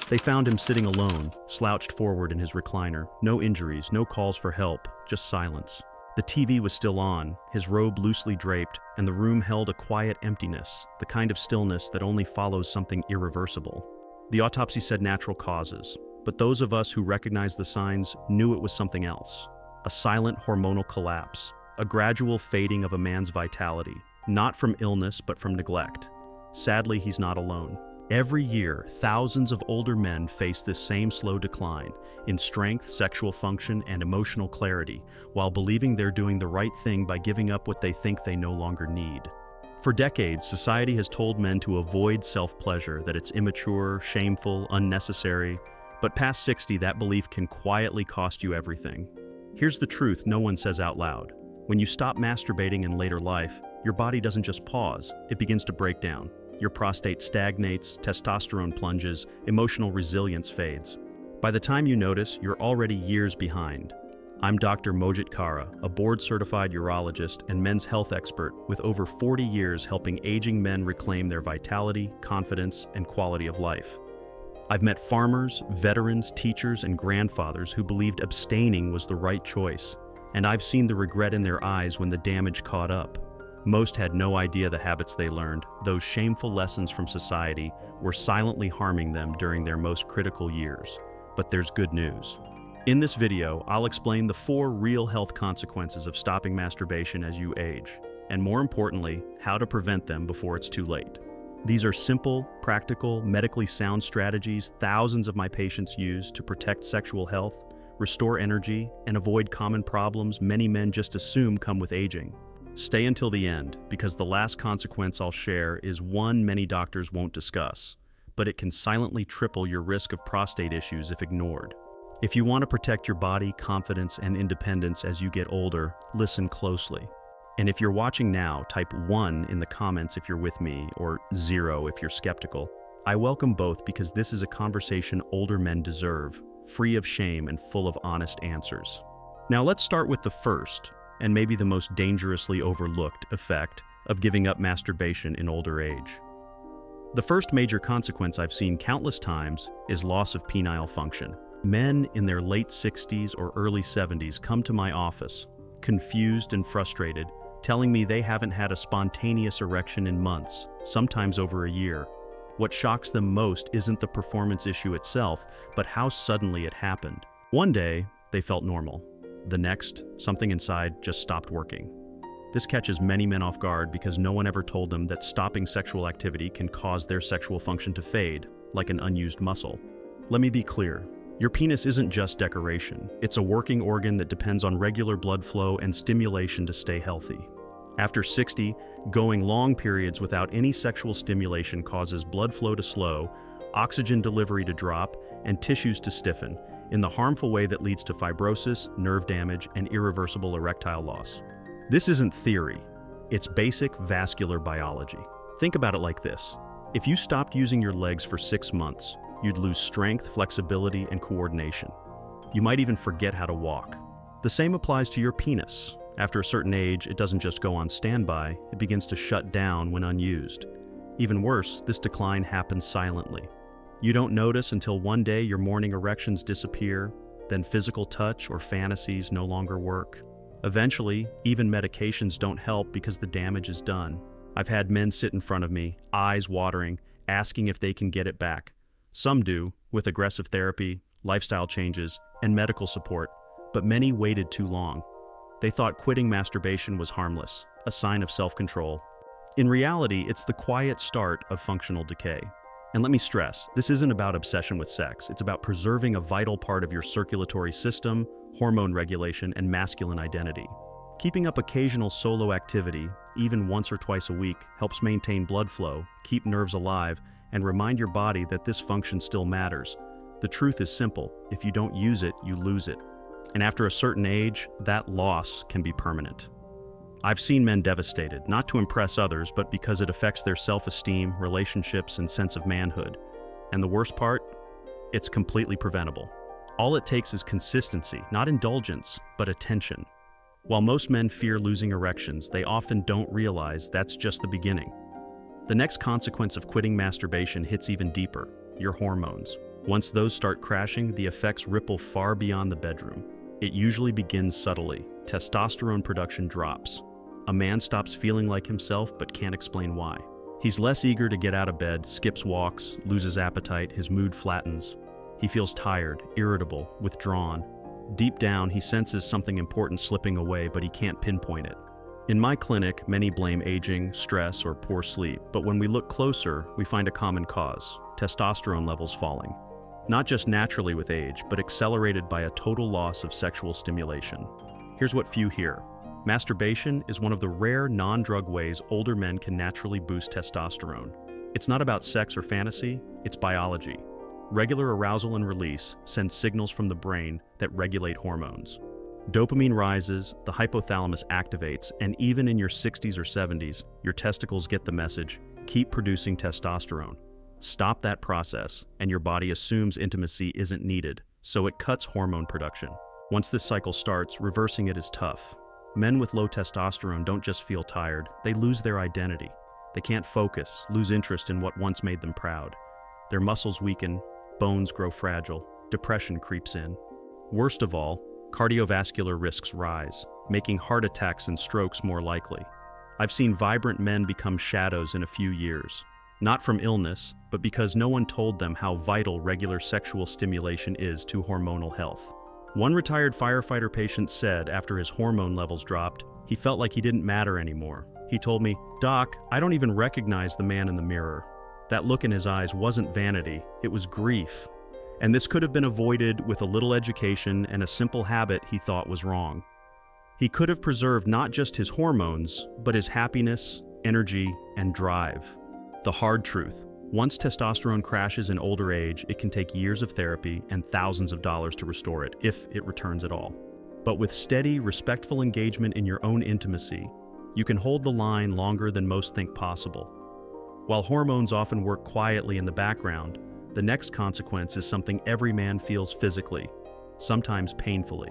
They found him sitting alone, slouched forward in his recliner. No injuries, no calls for help, just silence. The TV was still on, his robe loosely draped, and the room held a quiet emptiness, the kind of stillness that only follows something irreversible. The autopsy said natural causes, but those of us who recognized the signs knew it was something else. A silent hormonal collapse, a gradual fading of a man's vitality, not from illness but from neglect. Sadly, he's not alone. Every year, thousands of older men face this same slow decline in strength, sexual function, and emotional clarity, while believing they're doing the right thing by giving up what they think they no longer need. For decades, society has told men to avoid self-pleasure, that it's immature, shameful, unnecessary. But past 60, that belief can quietly cost you everything. Here's the truth no one says out loud. When you stop masturbating in later life, your body doesn't just pause, it begins to break down. Your prostate stagnates, testosterone plunges, emotional resilience fades. By the time you notice, you're already years behind. I'm Dr. Mojit Kara, a board-certified urologist and men's health expert with over 40 years helping aging men reclaim their vitality, confidence, and quality of life. I've met farmers, veterans, teachers, and grandfathers who believed abstaining was the right choice, and I've seen the regret in their eyes when the damage caught up. Most had no idea the habits they learned, those shameful lessons from society, were silently harming them during their most critical years. But there's good news. In this video, I'll explain the 4 real health consequences of stopping masturbation as you age, and more importantly, how to prevent them before it's too late. These are simple, practical, medically sound strategies thousands of my patients use to protect sexual health, restore energy, and avoid common problems many men just assume come with aging. Stay until the end, because the last consequence I'll share is one many doctors won't discuss, but it can silently triple your risk of prostate issues if ignored. If you want to protect your body, confidence, and independence as you get older, listen closely. And if you're watching now, type 1 in the comments if you're with me, or 0 if you're skeptical. I welcome both because this is a conversation older men deserve, free of shame and full of honest answers. Now let's start with the first, and maybe the most dangerously overlooked effect of giving up masturbation in older age. The first major consequence I've seen countless times is loss of penile function. Men in their late 60s or early 70s come to my office, confused and frustrated, telling me they haven't had a spontaneous erection in months, sometimes over a year. What shocks them most isn't the performance issue itself, but how suddenly it happened. One day, they felt normal. The next, something inside just stopped working. This catches many men off guard because no one ever told them that stopping sexual activity can cause their sexual function to fade, like an unused muscle. Let me be clear. Your penis isn't just decoration. It's a working organ that depends on regular blood flow and stimulation to stay healthy. After 60, going long periods without any sexual stimulation causes blood flow to slow, oxygen delivery to drop, and tissues to stiffen, in the harmful way that leads to fibrosis, nerve damage, and irreversible erectile loss. This isn't theory. It's basic vascular biology. Think about it like this. If you stopped using your legs for 6 months, you'd lose strength, flexibility, and coordination. You might even forget how to walk. The same applies to your penis. After a certain age, it doesn't just go on standby, it begins to shut down when unused. Even worse, this decline happens silently. You don't notice until one day your morning erections disappear, then physical touch or fantasies no longer work. Eventually, even medications don't help because the damage is done. I've had men sit in front of me, eyes watering, asking if they can get it back. Some do, with aggressive therapy, lifestyle changes, and medical support, but many waited too long. They thought quitting masturbation was harmless, a sign of self-control. In reality, it's the quiet start of functional decay. And let me stress, this isn't about obsession with sex. It's about preserving a vital part of your circulatory system, hormone regulation, and masculine identity. Keeping up occasional solo activity, even once or twice a week, helps maintain blood flow, keep nerves alive, and remind your body that this function still matters. The truth is simple. If you don't use it, you lose it. And after a certain age, that loss can be permanent. I've seen men devastated, not to impress others, but because it affects their self-esteem, relationships, and sense of manhood. And the worst part? It's completely preventable. All it takes is consistency, not indulgence, but attention. While most men fear losing erections, they often don't realize that's just the beginning. The next consequence of quitting masturbation hits even deeper: your hormones. Once those start crashing, the effects ripple far beyond the bedroom. It usually begins subtly. Testosterone production drops. A man stops feeling like himself but can't explain why. He's less eager to get out of bed, skips walks, loses appetite, his mood flattens. He feels tired, irritable, withdrawn. Deep down, he senses something important slipping away, but he can't pinpoint it. In my clinic, many blame aging, stress, or poor sleep, but when we look closer, we find a common cause: testosterone levels falling. Not just naturally with age, but accelerated by a total loss of sexual stimulation. Here's what few hear. Masturbation is one of the rare non-drug ways older men can naturally boost testosterone. It's not about sex or fantasy, it's biology. Regular arousal and release send signals from the brain that regulate hormones. Dopamine rises, the hypothalamus activates, and even in your 60s or 70s, your testicles get the message: keep producing testosterone. Stop that process, and your body assumes intimacy isn't needed, so it cuts hormone production. Once this cycle starts, reversing it is tough. Men with low testosterone don't just feel tired, they lose their identity. They can't focus, lose interest in what once made them proud. Their muscles weaken, bones grow fragile, depression creeps in. Worst of all, cardiovascular risks rise, making heart attacks and strokes more likely. I've seen vibrant men become shadows in a few years, not from illness, but because no one told them how vital regular sexual stimulation is to hormonal health. One retired firefighter patient said after his hormone levels dropped, he felt like he didn't matter anymore. He told me, "Doc, I don't even recognize the man in the mirror." That look in his eyes wasn't vanity, it was grief. And this could have been avoided with a little education and a simple habit he thought was wrong. He could have preserved not just his hormones, but his happiness, energy, and drive. The hard truth: once testosterone crashes in older age, it can take years of therapy and thousands of dollars to restore it, if it returns at all. But with steady, respectful engagement in your own intimacy, you can hold the line longer than most think possible. While hormones often work quietly in the background, the next consequence is something every man feels physically, sometimes painfully.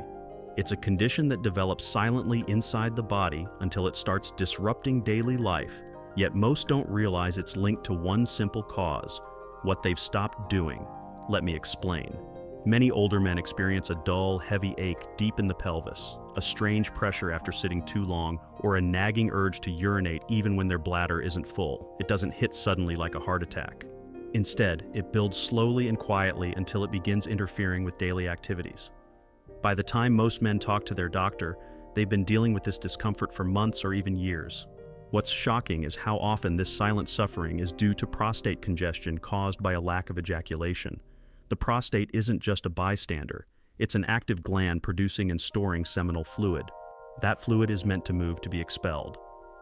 It's a condition that develops silently inside the body until it starts disrupting daily life. Yet most don't realize it's linked to one simple cause: what they've stopped doing. Let me explain. Many older men experience a dull, heavy ache deep in the pelvis, a strange pressure after sitting too long, or a nagging urge to urinate even when their bladder isn't full. It doesn't hit suddenly like a heart attack. Instead, it builds slowly and quietly until it begins interfering with daily activities. By the time most men talk to their doctor, they've been dealing with this discomfort for months or even years. What's shocking is how often this silent suffering is due to prostate congestion caused by a lack of ejaculation. The prostate isn't just a bystander, it's an active gland producing and storing seminal fluid. That fluid is meant to move to be expelled.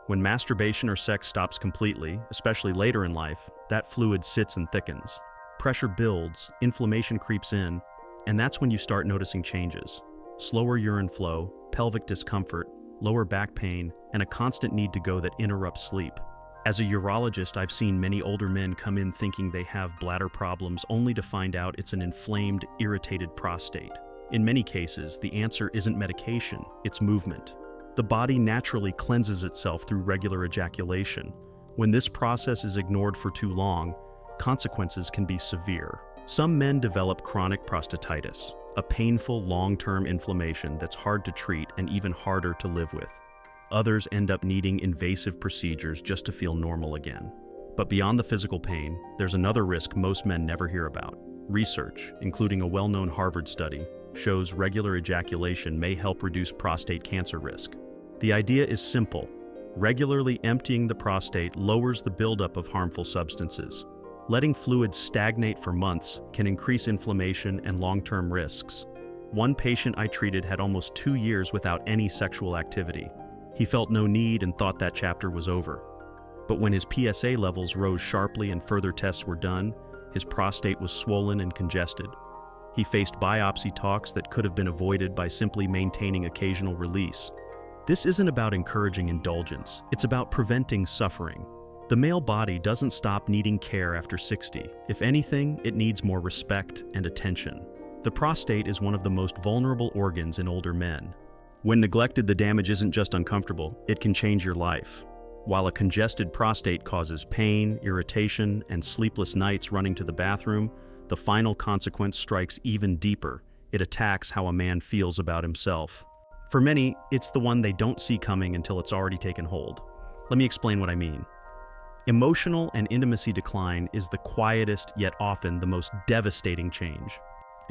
When masturbation or sex stops completely, especially later in life, that fluid sits and thickens. Pressure builds, inflammation creeps in, and that's when you start noticing changes. Slower urine flow, pelvic discomfort, lower back pain, and a constant need to go that interrupts sleep. As a urologist, I've seen many older men come in thinking they have bladder problems only to find out it's an inflamed, irritated prostate. In many cases, the answer isn't medication, it's movement. The body naturally cleanses itself through regular ejaculation. When this process is ignored for too long, consequences can be severe. Some men develop chronic prostatitis, a painful long-term inflammation that's hard to treat and even harder to live with. Others end up needing invasive procedures just to feel normal again. But beyond the physical pain, there's another risk most men never hear about. Research, including a well-known Harvard study, shows regular ejaculation may help reduce prostate cancer risk. The idea is simple. Regularly emptying the prostate lowers the buildup of harmful substances. Letting fluids stagnate for months can increase inflammation and long-term risks. One patient I treated had almost 2 years without any sexual activity. He felt no need and thought that chapter was over. But when his PSA levels rose sharply and further tests were done, his prostate was swollen and congested. He faced biopsy talks that could have been avoided by simply maintaining occasional release. This isn't about encouraging indulgence, it's about preventing suffering. The male body doesn't stop needing care after 60. If anything, it needs more respect and attention. The prostate is one of the most vulnerable organs in older men. When neglected, the damage isn't just uncomfortable, it can change your life. While a congested prostate causes pain, irritation, and sleepless nights running to the bathroom, the final consequence strikes even deeper. It attacks how a man feels about himself. For many, it's the one they don't see coming until it's already taken hold. Let me explain what I mean. Emotional and intimacy decline is the quietest yet often the most devastating change.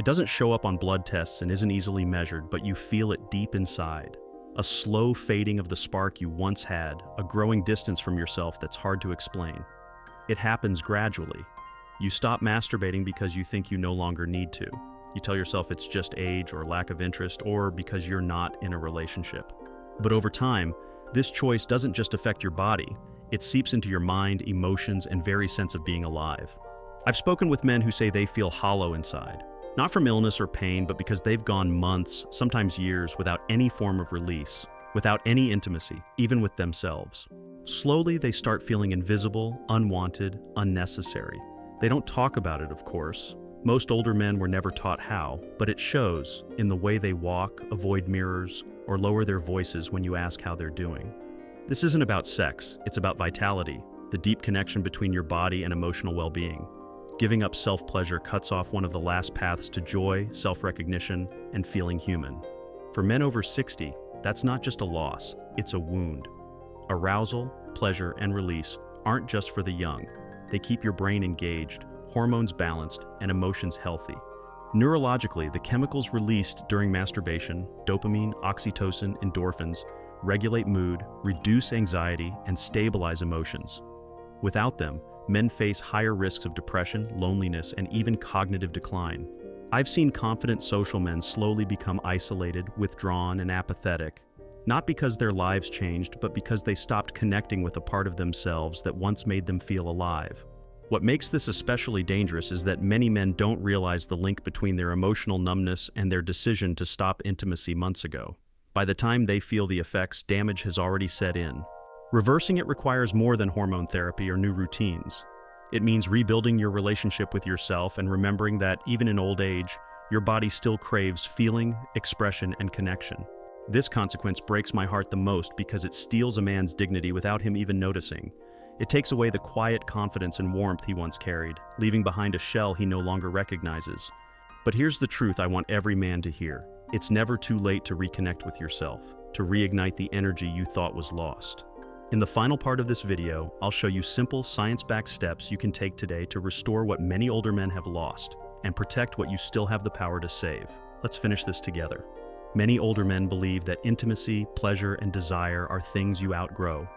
It doesn't show up on blood tests and isn't easily measured, but you feel it deep inside. A slow fading of the spark you once had, a growing distance from yourself that's hard to explain. It happens gradually. You stop masturbating because you think you no longer need to. You tell yourself it's just age or lack of interest or because you're not in a relationship. But over time, this choice doesn't just affect your body. It seeps into your mind, emotions, and very sense of being alive. I've spoken with men who say they feel hollow inside. Not from illness or pain, but because they've gone months, sometimes years, without any form of release, without any intimacy, even with themselves. Slowly, they start feeling invisible, unwanted, unnecessary. They don't talk about it, of course. Most older men were never taught how, but it shows in the way they walk, avoid mirrors, or lower their voices when you ask how they're doing. This isn't about sex, it's about vitality, the deep connection between your body and emotional well-being. Giving up self-pleasure cuts off one of the last paths to joy, self-recognition, and feeling human. For men over 60, that's not just a loss, it's a wound. Arousal, pleasure, and release aren't just for the young. They keep your brain engaged, hormones balanced, and emotions healthy. Neurologically, the chemicals released during masturbation, dopamine, oxytocin, endorphins, regulate mood, reduce anxiety, and stabilize emotions. Without them, men face higher risks of depression, loneliness, and even cognitive decline. I've seen confident social men slowly become isolated, withdrawn, and apathetic, not because their lives changed, but because they stopped connecting with a part of themselves that once made them feel alive. What makes this especially dangerous is that many men don't realize the link between their emotional numbness and their decision to stop intimacy months ago. By the time they feel the effects, damage has already set in. Reversing it requires more than hormone therapy or new routines. It means rebuilding your relationship with yourself and remembering that, even in old age, your body still craves feeling, expression, and connection. This consequence breaks my heart the most because it steals a man's dignity without him even noticing. It takes away the quiet confidence and warmth he once carried, leaving behind a shell he no longer recognizes. But here's the truth I want every man to hear. It's never too late to reconnect with yourself, to reignite the energy you thought was lost. In the final part of this video, I'll show you simple, science-backed steps you can take today to restore what many older men have lost and protect what you still have the power to save. Let's finish this together. Many older men believe that intimacy, pleasure, and desire are things you outgrow,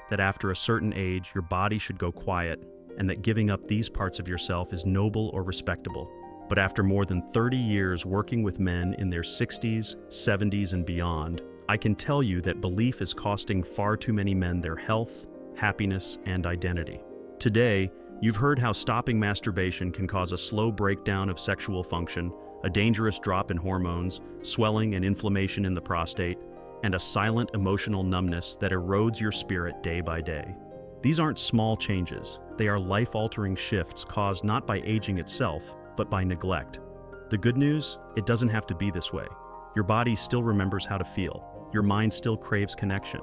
that after a certain age, your body should go quiet, and that giving up these parts of yourself is noble or respectable. But after more than 30 years working with men in their 60s, 70s, and beyond, I can tell you that belief is costing far too many men their health, happiness, and identity. Today, you've heard how stopping masturbation can cause a slow breakdown of sexual function, a dangerous drop in hormones, swelling and inflammation in the prostate, and a silent emotional numbness that erodes your spirit day by day. These aren't small changes. They are life-altering shifts caused not by aging itself, but by neglect. The good news? It doesn't have to be this way. Your body still remembers how to feel. Your mind still craves connection.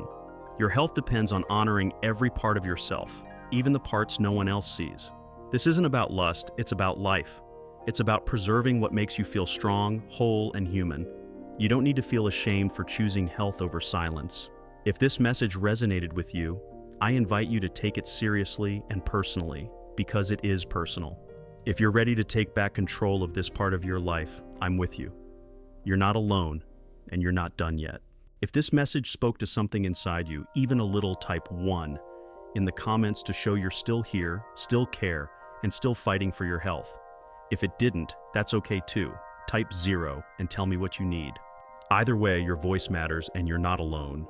Your health depends on honoring every part of yourself, even the parts no one else sees. This isn't about lust, it's about life. It's about preserving what makes you feel strong, whole, and human. You don't need to feel ashamed for choosing health over silence. If this message resonated with you, I invite you to take it seriously and personally, because it is personal. If you're ready to take back control of this part of your life, I'm with you. You're not alone, and you're not done yet. If this message spoke to something inside you, even a little, type 1 in the comments to show you're still here, still care, and still fighting for your health. If it didn't, that's okay too. Type 0 and tell me what you need. Either way, your voice matters and you're not alone.